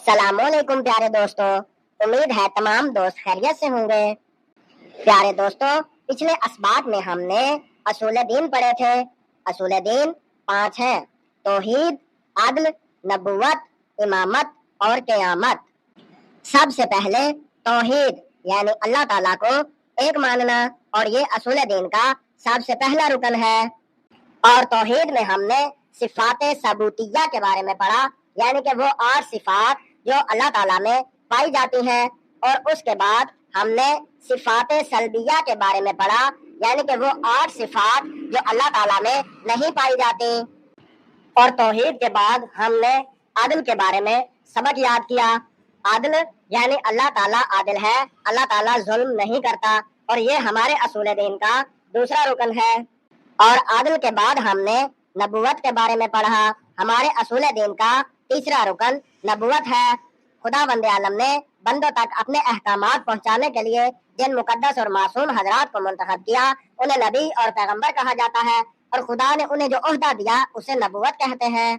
अस्सलाम वालेकुम प्यारे दोस्तों, उम्मीद है तमाम दोस्त खैरियत से होंगे। प्यारे दोस्तों, पिछले असबात में हमने असूल दीन पढ़े थे। असूल दीन 5 हैं: तौहीद, अदल, नबुवत, इमामत और क़यामत। सबसे पहले तौहीद यानी अल्लाह ताला को एक मानना, और ये असूल दीन का सबसे पहला रुकन है। और तौहीद में हमने सिफाते सबूतिया के बारे में पढ़ा, यानी कि वो 8 सिफात जो अल्लाह ताला में पाई जाती हैं। और उसके बाद हमने सिफाते सल्बिया के बारे में पढ़ा, यानी कि वो 8 सिफात जो अल्लाह ताला में नहीं पाई जाती। और तौहीद के बाद हमने आदिल के बारे में सबक याद किया। आदिल यानी अल्लाह ताला आदिल है, अल्लाह ताला जुल्म नहीं करता, और ये हमारे असूल दीन का दूसरा रुकन है। और आदिल के बाद हमने नबुवत के बारे में पढ़ा। हमारे असूल दीन का तीसरा रुकन नबुवत है। खुदावंद आलम ने बंदों तक अपने अहकामात पहुंचाने के लिए जिन मुकद्दस और मासूम हजरात को मुंतखब किया, उन्हें नबी और पैगंबर कहा जाता है। और खुदा ने उन्हें जो ओहदा दिया उसे नबुवत कहते हैं।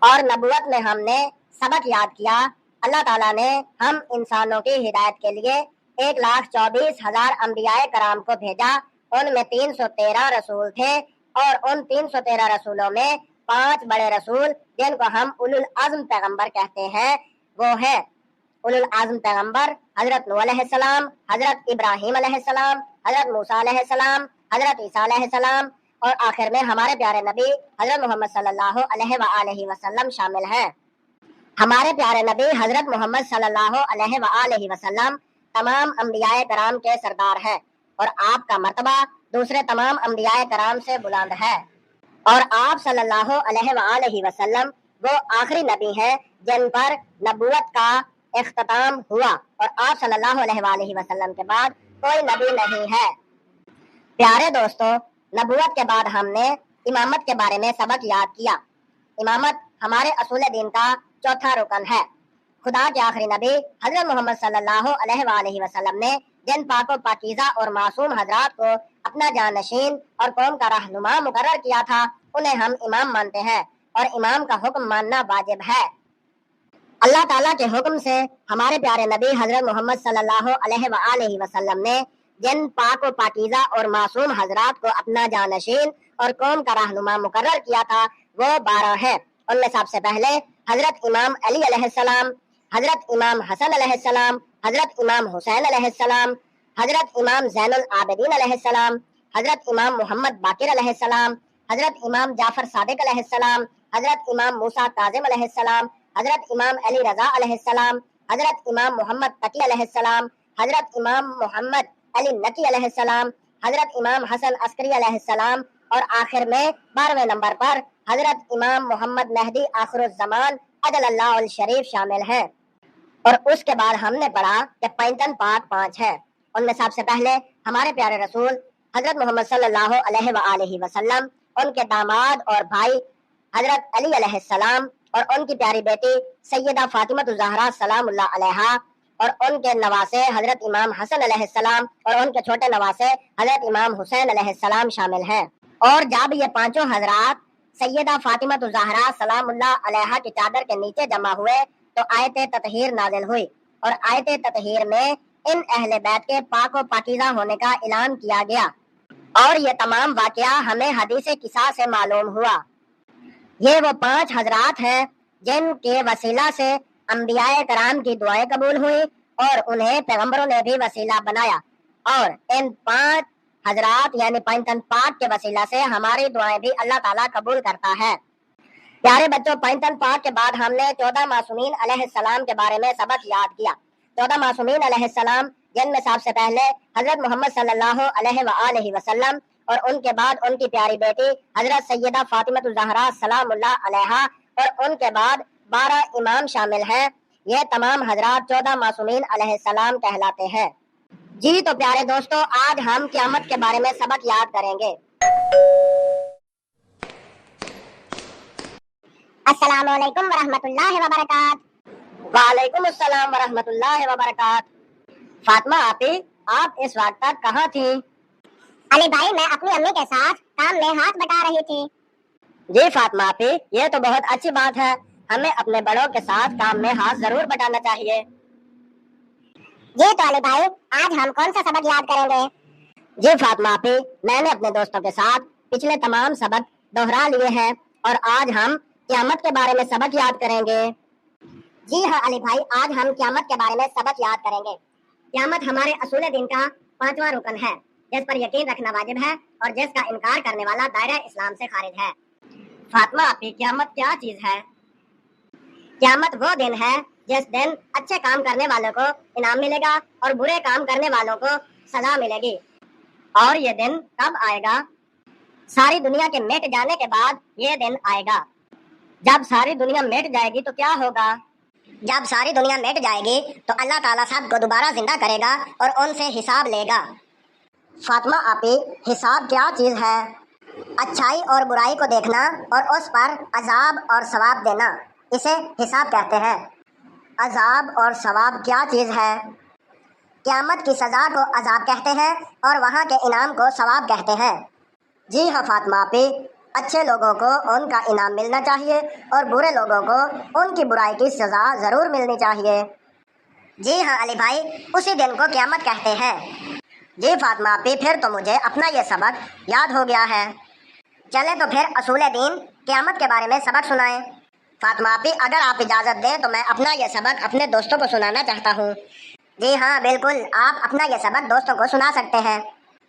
और नबुवत में हमने सबक याद किया, अल्लाह ताला ने हम इंसानों की हिदायत के लिए 1,24,000 अंबियाए कराम को भेजा। उनमें 313 रसूल थे, और उन 313 रसूलों में 5 बड़े रसूल जिनको हम उलुल अज़्म पैगंबर कहते हैं, वो है उलुल अज़्म पैगंबर हजरत नूह अलैहिस्सलाम, हजरत इब्राहीम अलैहिस्सलाम, हजरत मूसा अलैहिस्सलाम, हजरत ईसा अलैहिस्सलाम, और आखिर में हमारे प्यारे नबी हजरत मोहम्मद सल्लल्लाहु अलैहि वसल्लम शामिल हैं। हमारे प्यारे नबी हजरत मोहम्मद सल्लल्लाहु अलैहि वसल्लम तमाम अंबियाए कराम के सरदार हैं, और आपका मर्तबा दूसरे तमाम अंबियाए कराम से बुलंद है। और आप सल्लल्लाहु अलैहि वसल्लम वो आखिरी नबी हैं जिन पर नबूवत का इख्तिताम हुआ, और आप सल्लल्लाहु अलैहि वसल्लम के बाद कोई नबी नहीं है। प्यारे दोस्तों, नबूवत के बाद हमने इमामत के बारे में सबक याद किया। इमामत हमारे असूल दीन का चौथा रुकन है। खुदा के आखिरी नबी हजरत मोहम्मद सल्लल्लाहु अलैहि वसल्लम ने जिन पाको पाकीज़ा और मासूम हजरात को अपना जानशीन और कौम का रहनुमा मुकर्रर किया था, उन्हें हम इमाम मानते हैं, और इमाम का हुक्म मानना वाजिब है। अल्लाह ताला के हुक्म से हमारे प्यारे नबी हजरत मोहम्मद सल्लल्लाहु अलैहि वसल्लम ने जिन पाको पाकीज़ा और मासूम हजरात को अपना जानशीन और कौम का रहनुमा मुकर्रर किया था, वो 12 हैं। उनमें सबसे पहले हजरत इमाम अली अलैहिस्सलाम, हजरत इमाम हसन अलैहिस्सलाम, हजरत इमाम हुसैन अलैहिस्सलाम, हजरत इमाम ज़ैनुल आबिदीन अलैहिस्सलाम, हजरत इमाम मोहम्मद बाकिर अलैहिस्सलाम, हजरत इमाम जाफर सादिक अलैहिस्सलाम, हजरत इमाम मूसा काज़िम अलैहिस्सलाम, हजरत इमाम अली रज़ा अलैहिस्सलाम, हजरत इमाम मोहम्मद तकी अलैहिस्सलाम, हजरत इमाम मोहम्मद अली नकी अलैहिस्सलाम, हजरत इमाम हसन अस्करी अलैहिस्सलाम, और आखिर में 12वें नंबर पर हजरत इमाम मोहम्मद मेहदी आखिरुज़्ज़मान अजलल्लाहुल शरीफ शामिल हैं। और उसके बाद हमने पढ़ा कि पैंतन पाक 5 है। उनमें सबसे पहले हमारे प्यारे रसूल हजरत मोहम्मद सल्लल्लाहु अलैहि वसल्लम, उनके दामाद और भाई हजरत अली अलैहिस्सलाम, और उनकी प्यारी बेटी सैयदा फातिमा ज़हरा सलामुल्लाह अलैहा, और उनके नवासे हजरत इमाम हसन अलैहिस्सलाम, और उनके छोटे नवासे हजरत इमाम हुसैन अलैहिस्सलाम शामिल हैं। और जब ये पांचों हजरात सैयदा फातिमा ज़हरा सलामुल्लाह अलैहा की चादर के नीचे जमा हुए, तो आयत ततहीर नाजिल हुई, और आयत ततहीर में इन अहले बैत के पाक व पाकीज़ा होने का ऐलान किया गया। और ये तमाम वाकया हमें हदीस किसा से मालूम हुआ। ये वो 5 हजरात हैं जिनके वसीला से अंबियाए कराम की दुआएं कबूल हुई, और उन्हें पैगंबरों ने भी वसीला बनाया। और इन 5 हजरात यानी पैंतन पाक के वसीला से हमारी दुआएं भी अल्लाह ताला कबूल करता है। प्यारे बच्चों, पैंतन पाक के बाद हमने 14 मासूमीन अलैहिस्सलाम के बारे में सबक याद किया। 14 मासूमीन अलैहिस्सलाम जिनमें सबसे पहले हजरत मोहम्मद सल्लल्लाहु अलैहि वसल्लम, और उनके बाद उनकी प्यारी बेटी हजरत सैयदा फातिमा ज़हरा सलामुल्लाह अलैहा, और उनके बाद 12 इमाम शामिल हैं। ये तमाम हजरात 14 मासूमीन अलैहिस्सलाम कहलाते हैं। जी तो प्यारे दोस्तों, आज हम क़यामत के बारे में सबक याद करेंगे। अस्सलाम वालेकुम वरहमतुल्लाहि वबरकातुहू। वालेकुम अस्सलाम वरहमतुल्लाहि वबरकातुहू। फातिमा आपी, आप इस वक्त तक कहाँ थी? अली भाई, मैं अपनी अम्मी के साथ काम में हाथ बटा रही थी। जी फातिमा आपी, ये तो बहुत अच्छी बात है। हमें अपने बड़ों के साथ काम में हाथ जरूर बटाना चाहिए। जी तो अली भाई, आज हम कौन सा सबक याद करेंगे? जी फातिमा आपी, मैंने अपने दोस्तों के साथ पिछले तमाम सबक दोहरा लिए हैं और आज हम क़यामत के बारे में सबक याद करेंगे। जी हाँ अली भाई, आज हम क़यामत के बारे में सबक याद करेंगे। क़यामत हमारे असूल दीन का 5वां रुकन है, जिस पर यकीन रखना वाजिब है और जिसका इनकार करने वाला दायरा इस्लाम से खारिज है। फातिमा आपी, क़यामत क्या चीज है? क़यामत वो दिन है जिस दिन अच्छे काम करने वालों को इनाम मिलेगा और बुरे काम करने वालों को सजा मिलेगी। और ये दिन कब आएगा? सारी दुनिया के मिट जाने के बाद ये दिन आएगा। जब सारी दुनिया मिट जाएगी तो क्या होगा? जब सारी दुनिया मिट जाएगी तो अल्लाह ताला सबको दोबारा जिंदा करेगा और उनसे हिसाब लेगा। फातिमा आपी, हिसाब क्या चीज है? अच्छाई और बुराई को देखना और उस पर अजाब और सवाब देना, इसे हिसाब कहते हैं। अजाब और सवाब क्या चीज है? क़यामत की सजा को अजाब कहते हैं और वहाँ के इनाम को सवाब कहते हैं। जी हाँ फातिमा आपी, अच्छे लोगों को उनका इनाम मिलना चाहिए और बुरे लोगों को उनकी बुराई की सजा जरूर मिलनी चाहिए। जी हाँ अली भाई, उसी दिन को क़यामत कहते हैं। जी फातिमा आपी, फिर तो मुझे अपना ये सबक याद हो गया है। चले तो फिर असूल दीन क़यामत के बारे में सबक सुनाएं। फातिमा आपी, अगर आप इजाज़त दें तो मैं अपना ये सबक अपने दोस्तों को सुनाना चाहता हूँ। जी हाँ बिल्कुल, आप अपना ये सबक दोस्तों को सुना सकते हैं।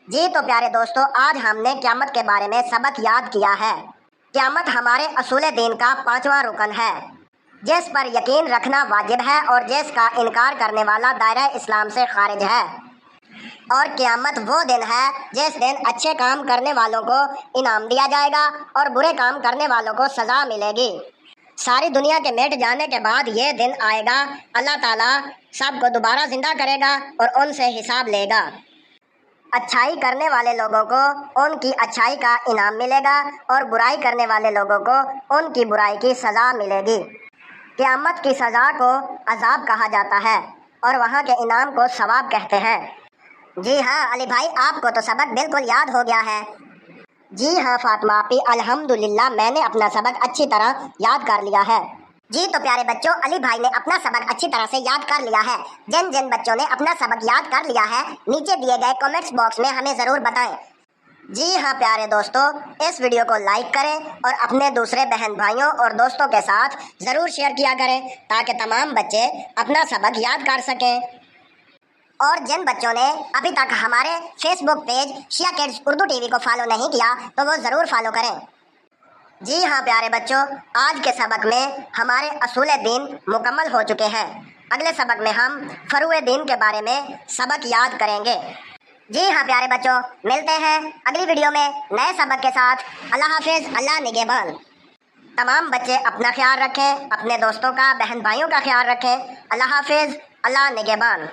जी तो प्यारे दोस्तों, आज हमने क़यामत के बारे में सबक याद किया है। क़यामत हमारे असूल दीन का 5वां रुकन है, जिस पर यकीन रखना वाजिब है और जिसका इनकार करने वाला दायरा इस्लाम से खारिज है। और क़यामत वो दिन है जिस दिन अच्छे काम करने वालों को इनाम दिया जाएगा और बुरे काम करने वालों को सज़ा मिलेगी। सारी दुनिया के मिट जाने के बाद ये दिन आएगा। अल्लाह ताला सबको दोबारा जिंदा करेगा और उनसे हिसाब लेगा। अच्छाई करने वाले लोगों को उनकी अच्छाई का इनाम मिलेगा और बुराई करने वाले लोगों को उनकी बुराई की सज़ा मिलेगी। क़यामत की सज़ा को अजाब कहा जाता है और वहाँ के इनाम को सवाब कहते हैं। जी हाँ अली भाई, आपको तो सबक बिल्कुल याद हो गया है। जी हाँ फातिमा आपी, अल्हम्दुलिल्लाह मैंने अपना सबक अच्छी तरह याद कर लिया है। जी तो प्यारे बच्चों, अली भाई ने अपना सबक अच्छी तरह से याद कर लिया है। जिन जिन बच्चों ने अपना सबक याद कर लिया है, नीचे दिए गए कमेंट्स बॉक्स में हमें ज़रूर बताएं। जी हाँ प्यारे दोस्तों, इस वीडियो को लाइक करें और अपने दूसरे बहन भाइयों और दोस्तों के साथ ज़रूर शेयर किया करें ताकि तमाम बच्चे अपना सबक याद कर सकें। और जिन बच्चों ने अभी तक हमारे फेसबुक पेज शिया किड्स उर्दू टीवी को फॉलो नहीं किया तो वो ज़रूर फॉलो करें। जी हाँ प्यारे बच्चों, आज के सबक में हमारे असूल दीन मुकम्मल हो चुके हैं। अगले सबक में हम फरूए दीन के बारे में सबक याद करेंगे। जी हाँ प्यारे बच्चों, मिलते हैं अगली वीडियो में नए सबक के साथ। अल्लाह हाफिज़, अल्लाह निगहबान। तमाम बच्चे अपना ख्याल रखें, अपने दोस्तों का, बहन भाइयों का ख्याल रखें। अल्लाह हाफिज़, अल्लाह निगहबान।